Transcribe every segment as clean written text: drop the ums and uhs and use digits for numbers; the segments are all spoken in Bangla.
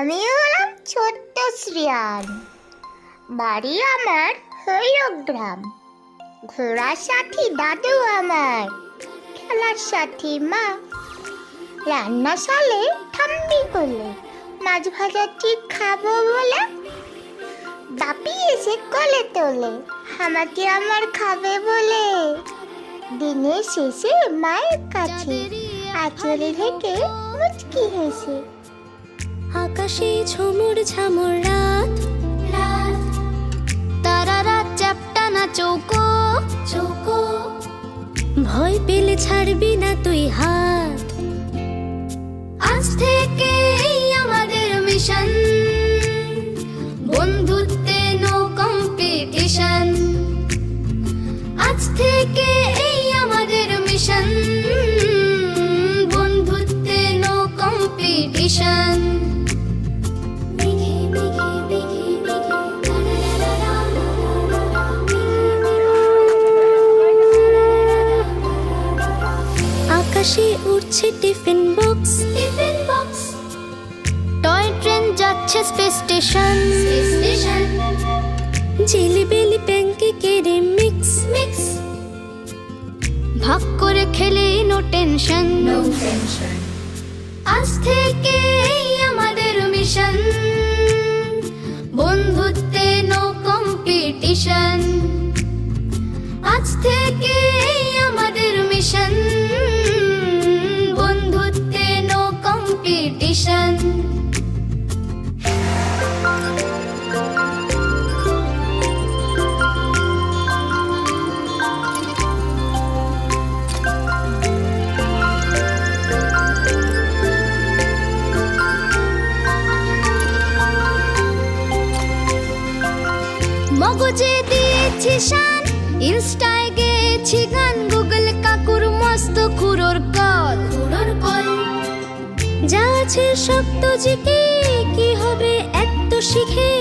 আমি হলাম ছোট্ট শ্রিয়ান। বাড়ি আমার হৈরগ্রাম। ঘোড়ার সাথী দাদু আমার, খেলার সাথী মা, রান্না শালে ঠাম্মি বলে, মাছ ভাজা ঠিক খাবো বলে বাপি এসে কোলে তোলে, আমাকে আমার খাবে বলে। দিনের শেষে মায়ের কাছে আঁচলে ঢেকে মুচকি হেসে। আকাশে ঝুমুর ঝামুর রাত, তারারা চ্যাপ্টা না চৌকো চৌকো, ভয় পেলে ছাড়বি না তুই হাত। আজ থেকে এই আমাদের মিশন, বন্ধুত্বে নো কম্পিটিশন। আজ থেকে এই আমাদের মিশন, বন্ধুত্বে নো কম্পিটিশন। আকাশে উড়ছে tiffin box, tiffin box, toy train যাচ্ছে স্পেস স্টেশন, স্টেশন। জিলিবিলি প্যানকেকের মিক্স মিক্স, ভাগ করে খেলে নো টেনশন, নো টেনশন। আজ থেকে এই আমাদের মিশন, বন্ধুত্বে নো কম্পিটিশন। আজ থেকে এই আমাদের মিশন, বন্ধুত্বে নো কম্পিটিশন। মগজে দিয়েছি শান, ইনস্টায় গেছি গান, গুগল কাকুর মস্ত খুরোর কল, খুরোর কল। যা আছে সব তো জিকে, কি হবে এত শিখে,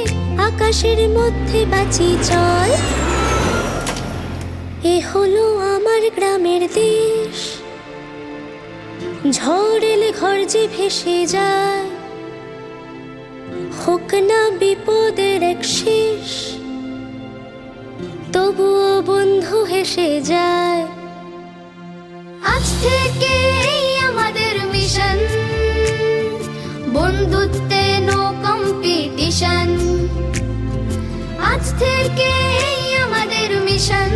আকাশের মধ্যে বাঁচি চল। এ হলো আমার গ্রামের দেশ, ঝড় এলে ঘর যে ভেসে যায়, হোক না বিপদের এক শেষ, তবুও বন্ধু হেসে যায়। আজ থেকে এই আমাদের মিশন, বন্ধুত্বে নো কম্পিটিশন। আজ থেকে এই আমাদের মিশন,